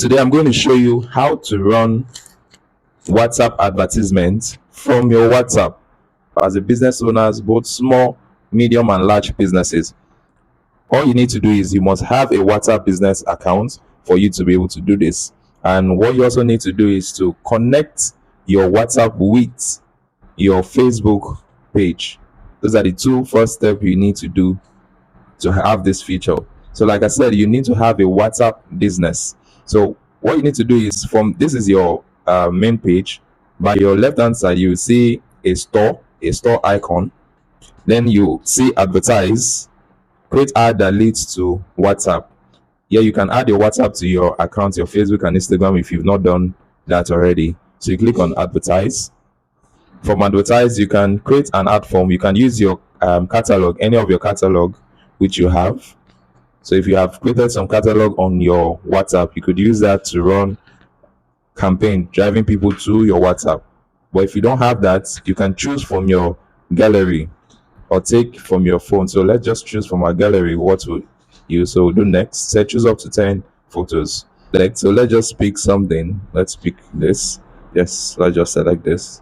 Today I'm going to show you how to run WhatsApp advertisements from your WhatsApp as a business owners, both small, medium and large businesses. All you need to do is you must have a WhatsApp business account for you to be able to do this. And what you also need to do is to connect your WhatsApp with your Facebook page. Those are the two first steps you need to do to have this feature. So like I said, you need to have a WhatsApp business. So what you need to do is, from this is your main page. By your left hand side you will see a store icon. Then you see advertise, create ad that leads to WhatsApp. Here you can add your WhatsApp to your account, your Facebook and Instagram, if you've not done that already. So you click on advertise. From advertise you can create an ad form. You can use your catalog, any of your catalog which you have. So if you have created some catalog on your WhatsApp, you could use that to run campaign driving people to your WhatsApp. But if you don't have that, you can choose from your gallery or take from your phone. So let's just choose from our gallery what we use. So we'll do next. Say choose up to 10 photos. So let's just pick something. Let's pick this. Yes, let's just select this.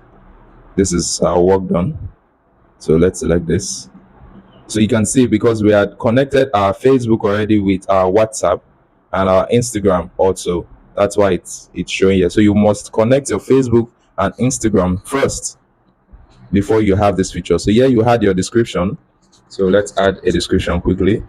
This is our work done. So let's select this. So you can see, because we had connected our Facebook already with our WhatsApp and our Instagram also, that's why it's showing here. So you must connect your Facebook and Instagram first before you have this feature. So here you had your description. So let's add a description quickly.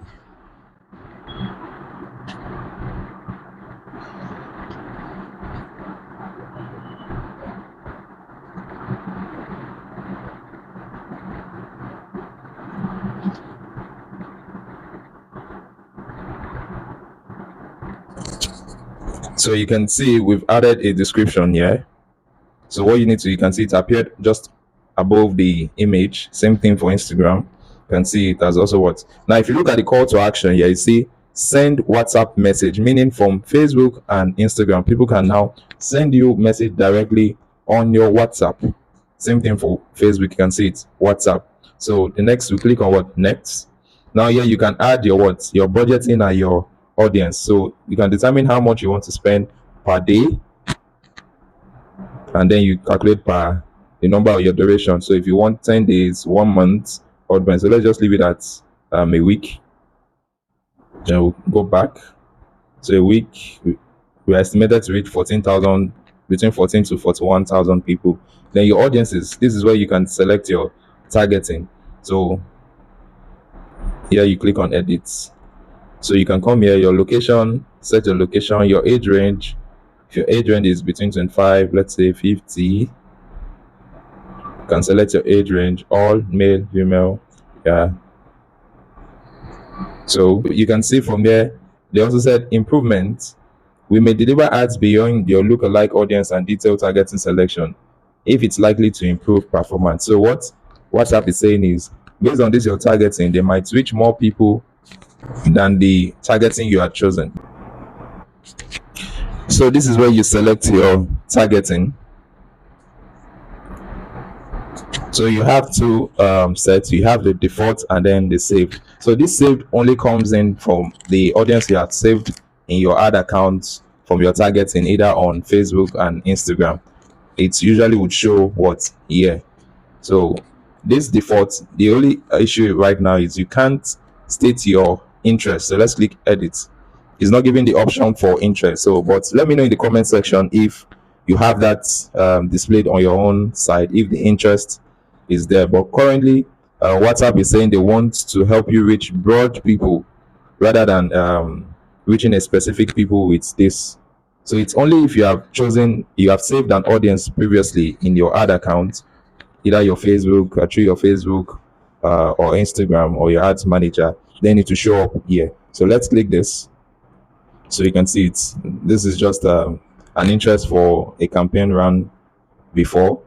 So you can see we've added a description here. So what you need to, you can see it appeared just above the image. Same thing for Instagram. You can see it as also what. Now if you look at the call to action here, you see send WhatsApp message, meaning from Facebook and Instagram, people can now send you message directly on your WhatsApp. Same thing for Facebook, you can see it WhatsApp. So the next, we click on what next. Now here you can add your what, your budgeting and your audience. So you can determine how much you want to spend per day, and then you calculate per the number of your duration. So if you want 10 days, 1 month, or so let's just leave it at a week. Then we'll go back. So a week we estimated to reach 14,000, between 14 to 41,000 people. Then your audiences, this is where you can select your targeting. So here you click on edit. So you can come here, your location, set your location, your age range. If your age range is between 25, let's say 50, you can select your age range, all male, female. Yeah. So you can see from there, they also said improvement. We may deliver ads beyond your lookalike audience and detailed targeting selection if it's likely to improve performance. So what WhatsApp is saying is, based on this, your targeting, they might reach more people than the targeting you had chosen. So this is where you select your targeting. So you have two sets. You have the default and then the saved. So this saved only comes in from the audience you have saved in your ad account from your targeting, either on Facebook and Instagram. It usually would show what here. So this default, the only issue right now is you can't state your interest. So let's click edit. It's not giving the option for interest. So but let me know in the comment section if you have that displayed on your own side, if the interest is there. But currently WhatsApp is saying they want to help you reach broad people rather than reaching a specific people with this. So it's only if you have chosen, you have saved an audience previously in your ad account, either your Facebook or through your Facebook or Instagram or your ads manager, they need to show up here. So let's click this. So you can see it's, this is just an interest for a campaign run before.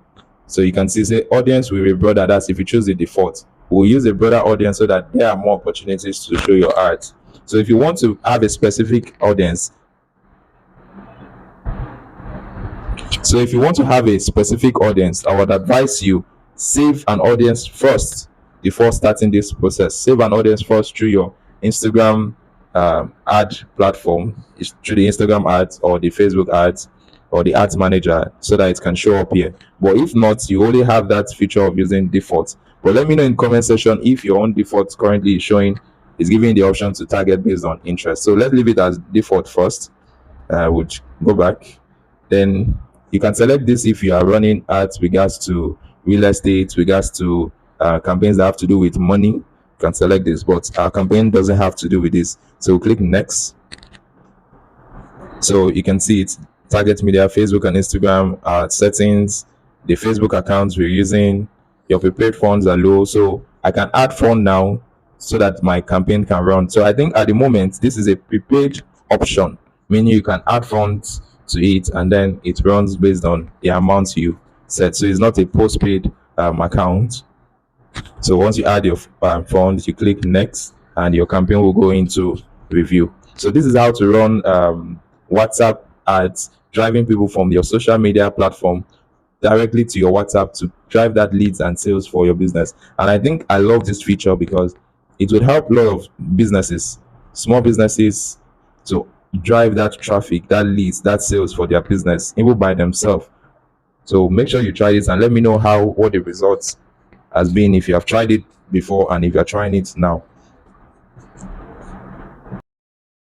So you can see say audience will be broader. That's if you choose the default. We'll use a broader audience so that there are more opportunities to show your ads. So if you want to have a specific audience, I would advise you save an audience first before starting this process. Save an audience first through your Instagram ad platform, is through the Instagram ads or the Facebook ads or the ads manager, so that it can show up here. But if not, you only have that feature of using default. But let me know in comment section if your own default currently is showing, is giving the option to target based on interest. So let's leave it as default first. Would go back, then you can select this if you are running ads regards to real estate, regards to campaigns that have to do with money. You can select this, but our campaign doesn't have to do with this. So click next. So you can see it's target media, Facebook and Instagram, settings, the Facebook accounts we're using, your prepaid funds are low. So I can add fund now so that my campaign can run. So I think at the moment, this is a prepaid option, meaning you can add funds to it and then it runs based on the amount you set. So it's not a postpaid account. So once you add your funds, you click next and your campaign will go into review. So this is how to run WhatsApp ads, driving people from your social media platform directly to your WhatsApp to drive that leads and sales for your business. And I think I love this feature because it would help a lot of businesses, small businesses, to drive that traffic, that leads, that sales for their business, even by themselves. So make sure you try this and let me know what the results has been, if you have tried it before and if you're trying it now.